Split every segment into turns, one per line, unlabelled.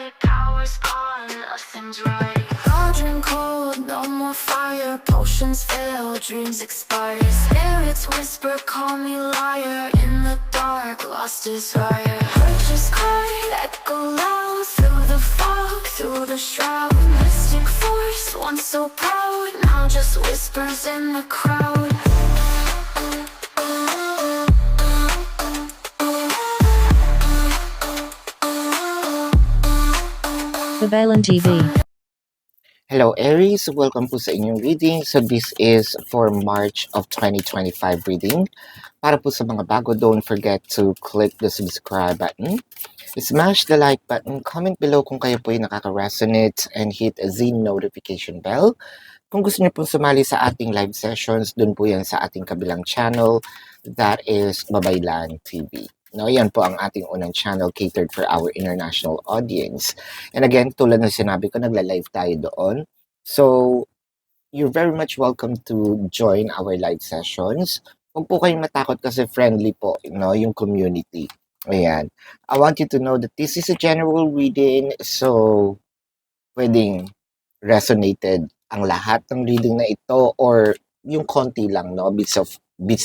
light, power's gone, nothing's right. Cauldron cold, no more fire, potions fail, dreams expire. Spirits whisper, call me liar, in the dark, lost desire. Purchase card, echo loud, through the fog, through the shroud. Mystic force, once so proud, now just whispers in the crowd.
Babalan TV.
Hello Aries, welcome po sa inyong reading. So this is for March of 2025 reading. Para po sa mga bago, don't forget to click the subscribe button. Smash the like button, comment below kung kayo po ay nakaka-resonate, and hit the notification bell. Kung gusto niyo pong sumali sa ating live sessions, dun po yan sa ating kabilang channel, that is Babaylan TV. No, yan po ang ating unang channel catered for our international audience. And again, tulad ng sinabi ko, nagla-live tayo doon. So, you're very much welcome to join our live sessions. Huwag po kayong matakot kasi friendly po, no, yung community. Ayan. I want you to know that this is a general reading, so pwedeng resonated ang lahat ng reading na ito or yung konti lang, no, bits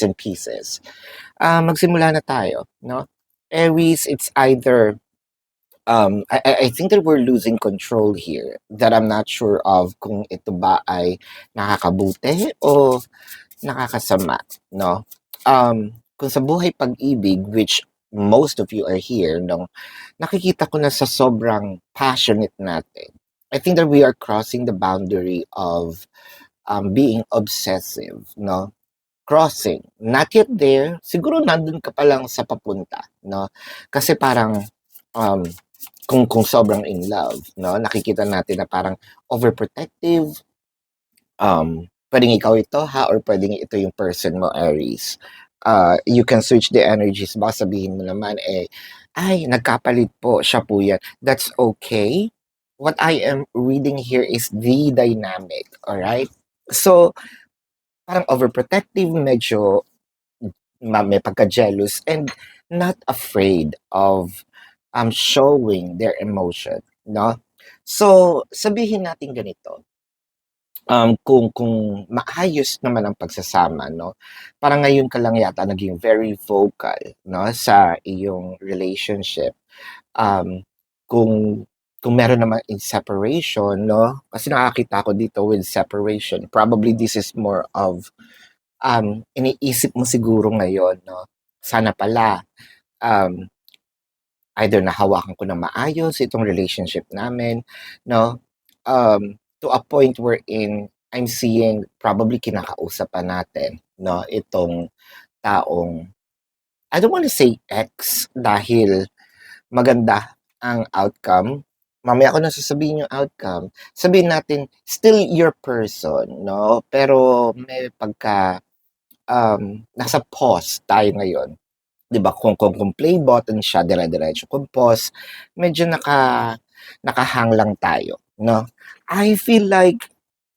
and pieces. Magsimula na tayo, no? Aries, it's either I think that we're losing control here, that I'm not sure of kung ito ba ay nakakabuti o nakakasama, no? Kung sa buhay pag-ibig, which most of you are here, no, nakikita ko na sa sobrang passionate natin. I think that we are crossing the boundary of being obsessive, no? Crossing. Not yet there. Siguro nandun ka pa lang sa papunta, no? Kasi parang kung sobrang in love, no? Nakikita natin na parang overprotective. Pwedeng ikaw ito, ha? Or pwedeng ito yung person mo, Aries. You can switch the energies. Baka sabihin mo naman, ay, nagkapalit po, siya po yan. That's okay. What I am reading here is the dynamic, alright? So, parang overprotective, medyo may pagka-jealous, and not afraid of showing their emotion, no? So, sabihin natin ganito, kung maayos naman ang pagsasama, no? Parang ngayon ka lang yata naging very vocal, no, sa iyong relationship. Kung meron naman in separation, no? Kasi nakakita ko dito with separation. Probably this is more of iniisip mo siguro ngayon, no? Sana pala either nahawakan ko na maayos itong relationship namin, no? To a point wherein I'm seeing probably kinakausap pa natin, no, itong taong, I don't want to say ex dahil maganda ang outcome. Mamaya ko na sasabihin yung outcome. Sabihin natin, still your person, no? Pero may pagka, nasa pause tayo ngayon. 'Di ba? Kung play button siya, dire-diretso. Kung pause, medyo nakahang lang tayo, no? I feel like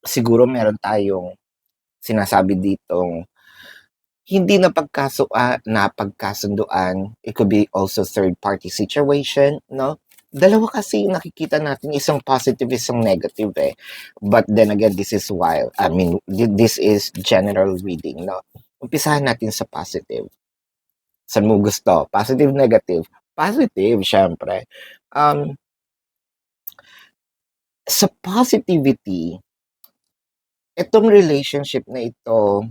siguro meron tayong sinasabi ditong hindi napagkasunduan. It could be also third party situation, no? Dalawa kasi yung nakikita natin, isang positive, isang negative eh. But then again, this is wild. I mean, this is general reading, no? Umpisahan natin sa positive. Saan mo gusto? Positive, negative? Positive, syempre. Sa positivity, itong relationship na ito,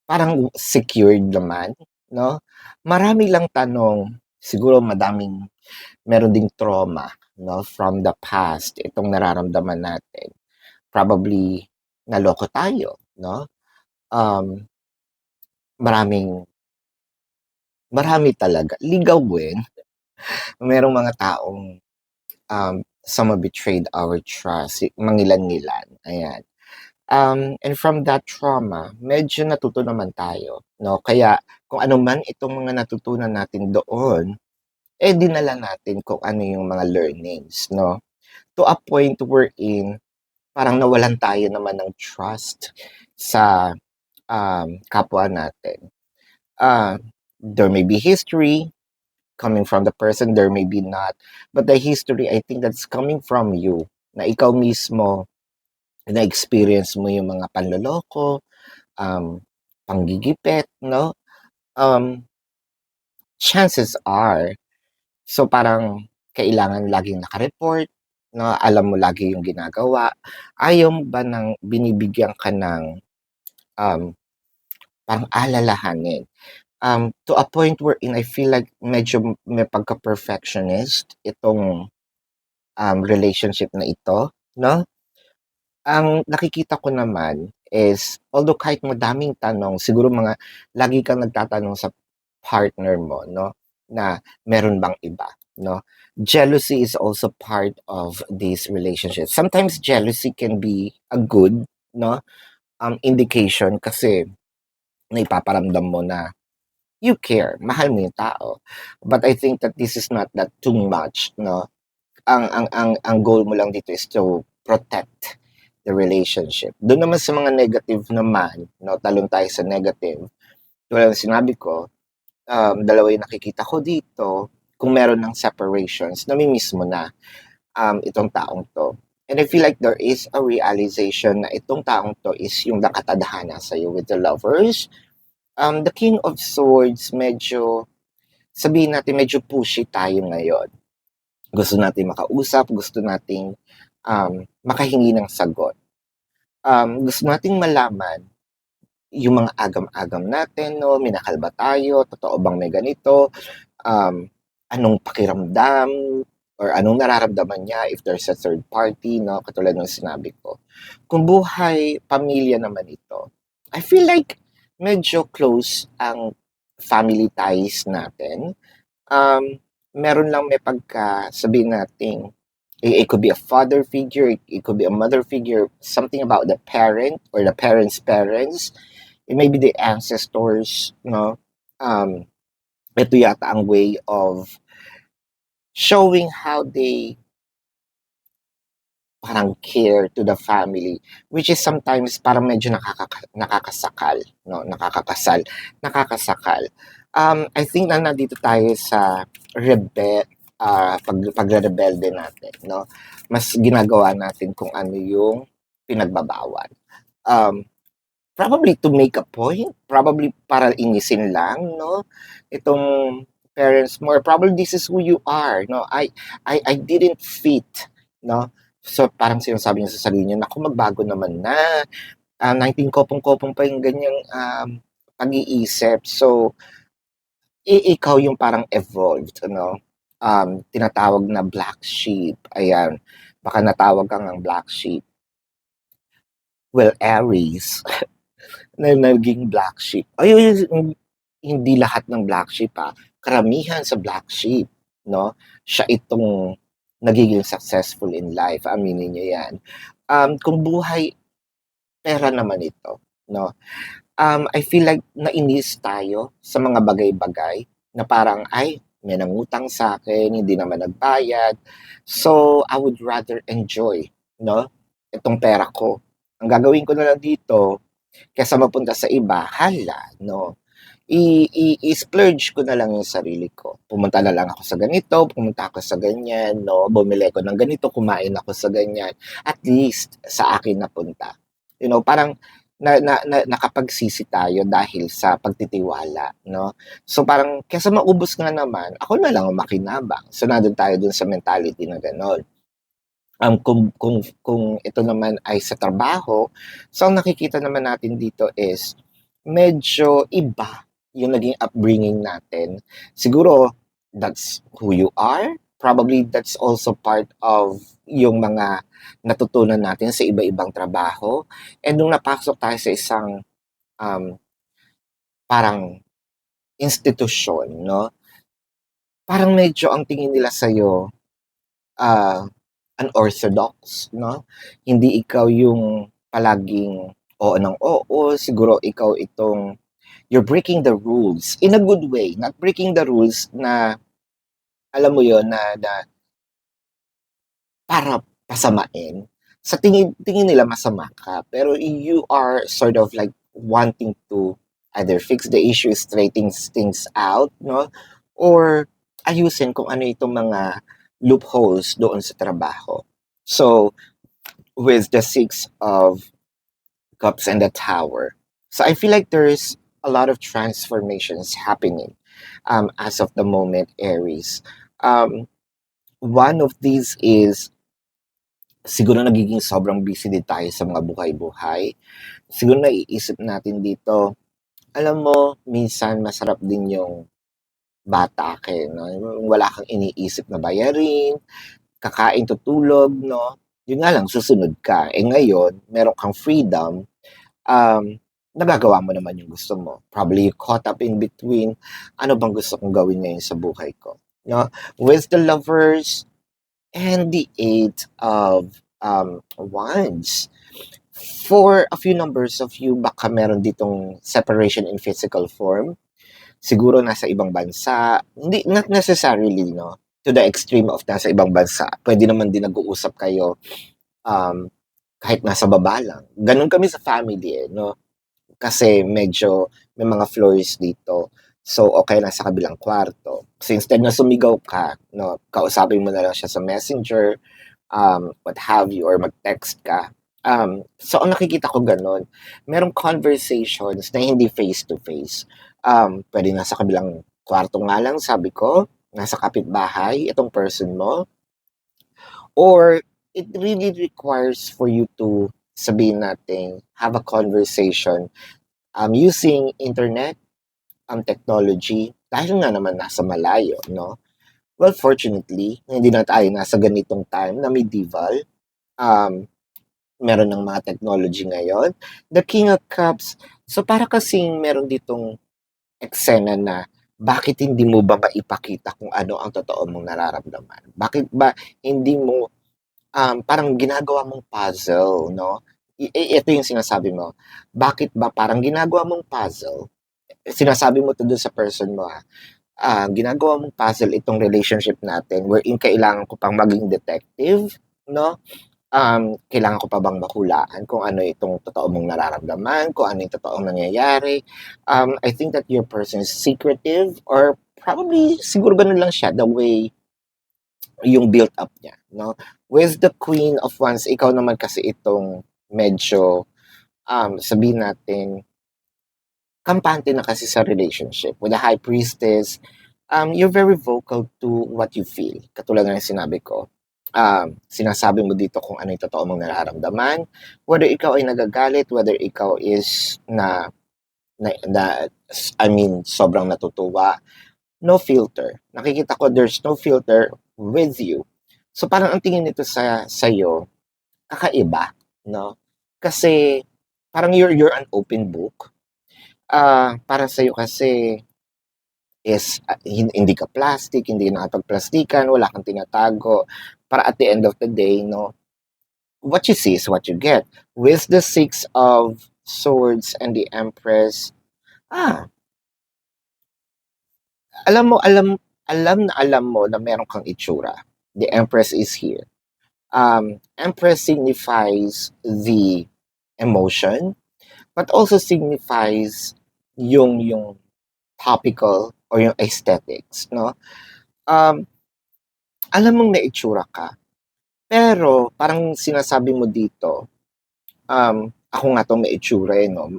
parang secured naman, no? Marami lang tanong, siguro meron ding trauma, no, from the past, itong nararamdaman natin. Probably, naloko tayo, no? Marami talaga. Ligawin. Merong mga taong, some betrayed our trust, mangilan-ngilan, ayan. And from that trauma, medyo natuto naman tayo, no? Kaya kung ano man itong mga natutunan natin doon, dinala natin kung ano yung mga learnings, no? To a point wherein parang nawalan tayo naman ng trust sa kapwa natin. There may be history, coming from the person, there may be not. But the history, I think that's coming from you, na ikaw mismo, na-experience mo yung mga panloloko, panggigipit, no? Chances are, so parang kailangan laging naka-report, no? Alam mo lagi yung ginagawa. Ayaw mo ba ng binibigyan ka ng parang alalahanin? To a point wherein I feel like medyo may pagka-perfectionist itong relationship na ito, no? Ang nakikita ko naman is, although kahit madaming tanong, siguro mga lagi kang nagtatanong sa partner mo, no? Na meron bang iba, no? Jealousy is also part of this relationship. Sometimes jealousy can be a good, no? Indication kasi naipaparamdam mo na you care, mahal mo yung tao. But I think that this is not that too much, no? Ang goal mo lang dito is to protect the relationship. Doon naman sa mga negative naman, no, talon tayo sa negative. Tulad ng sinabi ko, dalawa yung nakikita ko dito. Kung meron ng separations, namimiss mo na itong taong to. And I feel like there is a realization na itong taong to is yung nakatadhana sa'yo with the lovers. The King of Swords, medyo, sabihin natin, medyo pushy tayo ngayon. Gusto natin makausap, gusto nating makahingi ng sagot. Gusto nating malaman yung mga agam-agam natin, no? Minahal ba tayo? Totoo bang may ganito? Anong pakiramdam? Or anong nararamdaman niya if there's a third party, no? Katulad ng sinabi ko. Kung buhay, pamilya naman ito, I feel like medyo close ang family ties natin. Meron lang may pagka, sabihin natin, it could be a father figure, it could be a mother figure, something about the parent or the parents' parents. It may be the ancestors, no? Ito yata ang way of showing how they parang care to the family, which is sometimes parang medyo nakakasakal, no? Nakakasakal. I think na nandito tayo sa pagre-rebelde natin, no? Mas ginagawa natin kung ano yung pinagbabawal. Probably to make a point, probably para inisin lang, no? Itong parents mo, or probably this is who you are, no? I didn't fit, no? So parang sinasabi niya sa sarili niya, naku, magbago naman na. 19 kopong-kopong pa yung ganyang pag-iisip. So, ikaw yung parang evolved, no? Tinatawag na black sheep. Ayan. Baka natawag kang ang black sheep. Well, Aries, na naging black sheep. Hindi lahat ng black sheep, karamihan sa black sheep, no? Siya itong nagiging successful in life, aminin niyo yan. Kung buhay, pera naman ito, no? I feel like nainis tayo sa mga bagay-bagay na parang, ay, may nangutang sa akin, hindi naman nagbayad. So, I would rather enjoy, no? Itong pera ko. Ang gagawin ko na lang dito, kaysa mapunta sa iba, hala, no? I-splurge ko na lang yung sarili ko. Pumunta na lang ako sa ganito, pumunta ako sa ganyan, no? Bumili ko ng ganito, kumain ako sa ganyan. At least, sa akin napunta. You know, parang nakapagsisi tayo dahil sa pagtitiwala, no? So parang, kaysa maubos nga naman, ako na lang ang makinabang. So nandun tayo dun sa mentality na gano'n. Kung ito naman ay sa trabaho, so ang nakikita naman natin dito is medyo iba yung naging upbringing natin. Siguro, that's who you are. Probably that's also part of yung mga natutunan natin sa iba-ibang trabaho. And nung napasok tayo sa isang parang institusyon, no? Parang medyo ang tingin nila sa'yo, unorthodox, no? Hindi ikaw yung palaging oo ng oo. Siguro ikaw itong you're breaking the rules in a good way, not breaking the rules na alam mo yon na para pasamain. Sa tingin nila masama ka, pero you are sort of like wanting to either fix the issue, straighten things out, no? Or ayusin kung ano itong mga loopholes doon sa trabaho. So, with the Six of Cups and the Tower. So I feel like there's a lot of transformations happening as of the moment, Aries. Um, one of these is siguro nagiging sobrang busy din tayo sa mga buhay-buhay. Siguro naiisip natin dito, alam mo, minsan masarap din yung bata ka, no? Yung wala kang iniisip na bayarin, kakain, tutulog, no? Yun nga lang, susunod ka. Eh ngayon, meron kang freedom, um, nagagawa mo naman yung gusto mo. Probably you caught up in between, ano bang gusto kong gawin ngayon sa buhay ko? No? With the Lovers and the Eight of Wands. For a few numbers of you, baka meron ditong separation in physical form. Siguro nasa ibang bansa. Hindi, not necessarily, no? To the extreme of nasa ibang bansa. Pwede naman din nag-uusap kayo um, kahit nasa baba lang. Ganun kami sa family, no? Kasi medyo may mga floors dito. So, okay lang sa kabilang kwarto. So, instead na sumigaw ka, no, kausapin mo na lang siya sa messenger, what have you, or mag-text ka. So, ang nakikita ko ganun, merong conversations na hindi face-to-face. Pwede nasa kabilang kwarto nga lang, sabi ko, nasa kapitbahay, itong person mo, or it really requires for you to sabihin natin, have a conversation using internet, technology, dahil nga naman nasa malayo, no? Well, fortunately, hindi na tayo nasa ganitong time na medieval. Um, meron ng mga technology ngayon. The King of Cups, so para kasing meron ditong eksena na bakit hindi mo ba maipakita kung ano ang totoo mong nararamdaman? Bakit ba hindi mo parang ginagawa mong puzzle, no? Ito yung sinasabi mo. Bakit ba parang ginagawa mong puzzle? Sinasabi mo to dun sa person mo, ginagawa mong puzzle itong relationship natin wherein kailangan ko pang maging detective, no? Kailangan ko pa bang mahulaan kung ano itong totoo mong nararamdaman, kung ano yung totoong nangyayari. I think that your person is secretive or probably siguro ganun lang siya the way yung build up niya, no? With the Queen of Wands, ikaw naman kasi itong medyo sabihin natin kampante na kasi sa relationship. With the High Priestess, you're very vocal to what you feel. Katulad ng sinabi ko. Sinasabi mo dito kung ano yung totoo mong nararamdaman. Whether ikaw ay nagagalit, whether ikaw is I mean, sobrang natutuwa. No filter. Nakikita ko there's no filter with you. So parang ang tingin nito sa sa'yo, kakaiba, no? Kasi parang you're an open book. Para sa'yo kasi is hindi ka plastic, hindi ka nakapagplastikan, wala kang tinatago. Para at the end of the day, no, what you see is what you get. With the Six of Swords and the Empress, ah, alam mo na meron kang itsura. The Empress is here. Empress signifies the emotion, but also signifies yung topical or yung aesthetics, no? Um, alam mong may itsura ka, pero parang sinasabi mo dito, ako nga 'tong may itsura, eh, 'no?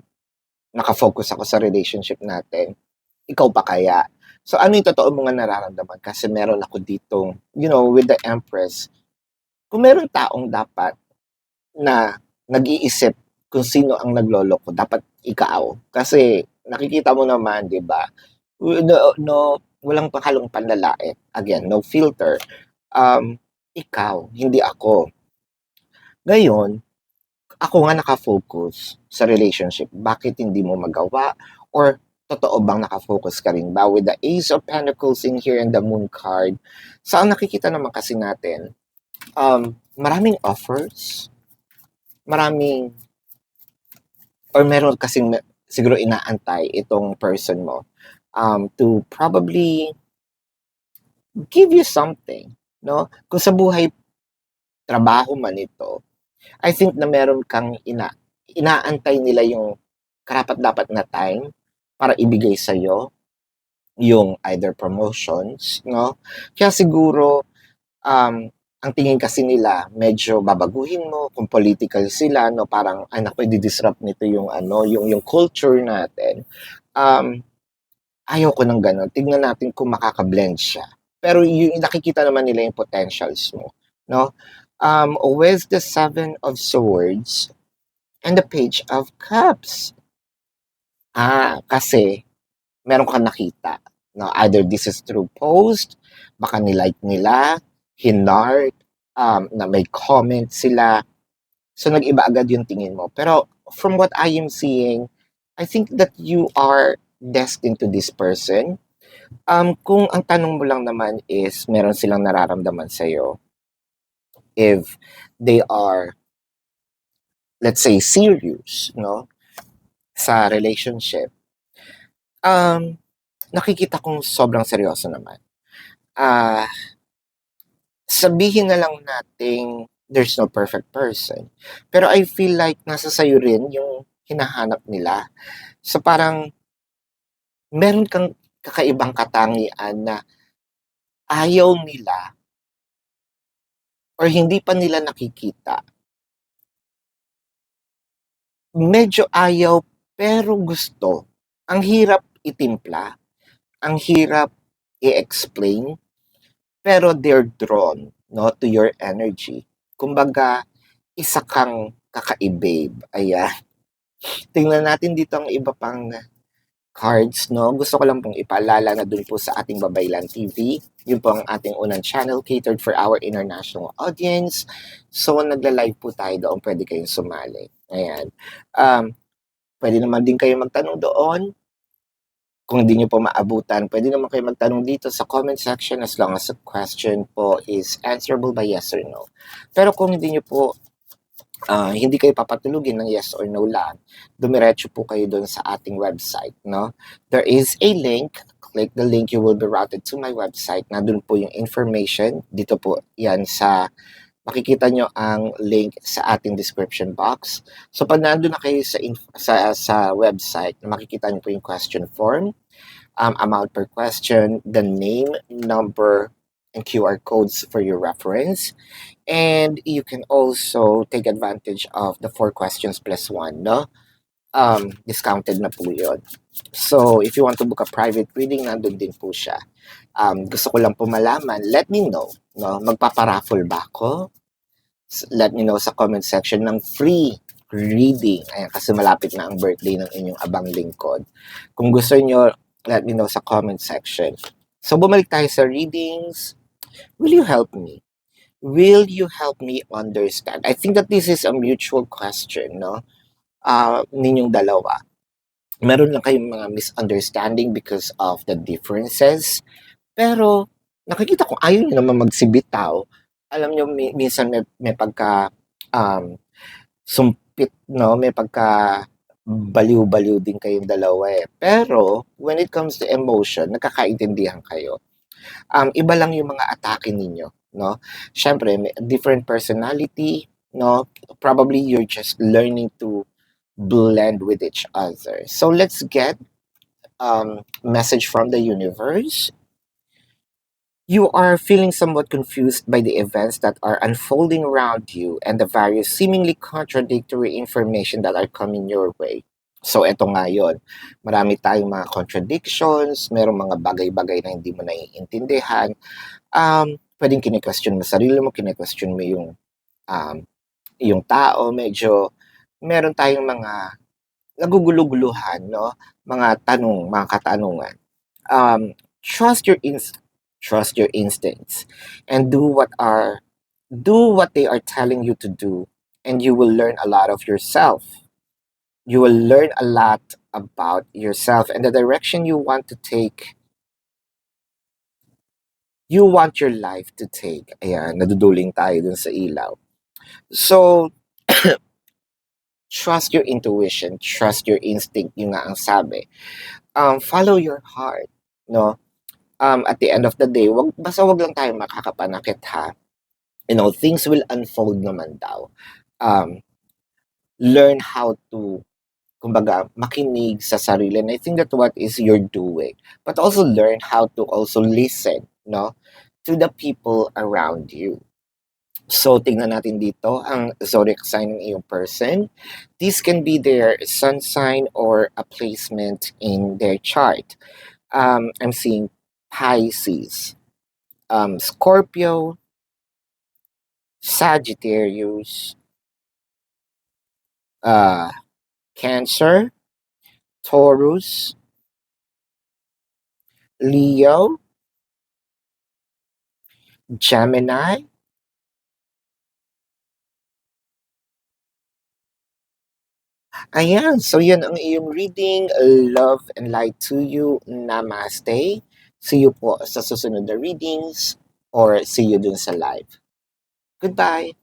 Naka-focus ako sa relationship natin, ikaw pa kaya? So, ano yung totoo mo nga nararamdaman? Kasi meron ako ditong, with the Empress, kung meron taong dapat na nag-iisip kung sino ang nagloloko, dapat ikaw. Kasi nakikita mo naman, 'di ba? No, walang halong panlalait. Again, no filter. Ikaw, hindi ako. Ngayon, ako nga naka-focus sa relationship. Bakit hindi mo magawa? Or totoo bang naka-focus ka rin ba? With the Ace of Pentacles in here and the Moon card. So, ang nakikita naman kasi natin, maraming offers, maraming, or meron kasing siguro inaantay itong person mo to probably give you something, no? Kung sa buhay, trabaho man ito, I think na meron kang inaantay nila yung karapat-dapat na time para ibigay sa'yo, yung either promotions, no? Kaya siguro, ang tingin kasi nila medyo babaguhin mo kung political sila, no? Parang, ay naku, i-disrupt nito yung ano, yung culture natin. Um, Ayaw ko ng gano'n. Tignan natin kung makaka-blend siya. Pero yung nakikita naman nila yung potentials mo, no? With the Seven of Swords and the Page of Cups. Kasi meron kang nakita, no? Either this is through post, baka nilike nila, hinart, na may comment sila. So, nag-iba agad yung tingin mo. Pero from what I am seeing, I think that you are destined to this person. Kung ang tanong mo lang naman is meron silang nararamdaman sa'yo, if they are, let's say, serious, no, sa relationship, um, nakikita kong sobrang seryoso naman. Ah, Sabihin na lang nating there's no perfect person. Pero I feel like nasa sa'yo rin yung hinahanap nila. So parang meron kang kakaibang katangian na ayaw nila or hindi pa nila nakikita. Medyo ayaw pero gusto. Ang hirap itimpla, ang hirap i-explain, pero they're drawn, no, to your energy. Kumbaga, isa kang kakaibabe. Ayan. Tingnan natin dito ang iba pang cards, no? Gusto ko lang pong ipaalala na dun po sa ating Babaylan TV. Yun po ang ating unang channel catered for our international audience. So, nagla-live po tayo doon. Pwede kayong sumali. Ayan. Pwede naman din kayo magtanong doon. Kung hindi nyo po maabutan, pwede naman kayo magtanong dito sa comment section as long as the question po is answerable by yes or no. Pero kung hindi nyo po hindi kayo papatulugin ng yes or no lang, dumiretso po kayo doon sa ating website, no? There is a link. Click the link, you will be routed to my website. Nandun po yung information. Dito po yan makikita nyo ang link sa ating description box. So pag nandun na kayo sa website, makikita nyo po yung question form, amount per question, the name, number, and QR codes for your reference. And you can also take advantage of the 4 questions plus 1, no? Discounted na po yun. So, if you want to book a private reading, nandun din po siya. Gusto ko lang po malaman, let me know, no? Magpaparaffle ba ako? Let me know sa comment section ng free reading. Ayan, kasi malapit na ang birthday ng inyong abang lingkod. Kung gusto nyo, let me know sa comment section. So, bumalik tayo sa readings. Will you help me? Will you help me understand? I think that this is a mutual question, no? Ninyong dalawa. Meron lang kayong mga misunderstanding because of the differences. Pero, nakikita ko ayaw nyo naman magsibitaw. Alam nyo, minsan may pagka sumpit, no? May pagka baliw-baliw din kayong dalawa eh. Pero, when it comes to emotion, nagkakaintindihan kayo. Iba lang yung mga atake ninyo, no? Siyempre, may different personality, no? Probably you're just learning to blend with each other. So let's get message from the universe. You are feeling somewhat confused by the events that are unfolding around you and the various seemingly contradictory information that are coming your way. So, eto nga yun. Marami tayong mga contradictions, merong mga bagay-bagay na hindi mo naiintindihan. Pwedeng kine-question mo sarili mo, kine-question mo yung tao, medyo meron tayong mga nagugulu-guluhan, no? Mga tanong, mga katanungan. Trust your instincts and do what they are telling you to do, and you will learn a lot of yourself. You will learn a lot about yourself and the direction you want to take. You want your life to take. Ayan, naduduling tayo dun sa ilaw. So, trust your intuition, trust your instinct, yun nga ang sabi. Follow your heart, no? At the end of the day, basta wag lang tayo makakapanakit, ha? You know, things will unfold naman daw. Learn how to kumbaga, makinig sa sarili. And I think that what is you're doing. But also learn how to also listen, no, to the people around you. So, tingnan natin dito ang zodiac sign ng iyong person. This can be their sun sign or a placement in their chart. I'm seeing Pisces, Scorpio, Sagittarius, uh, Cancer, Taurus, Leo, Gemini, ayan. So, yan ang iyong reading. Love and light to you. Namaste. See you po sa susunod na readings or see you dun sa live. Goodbye.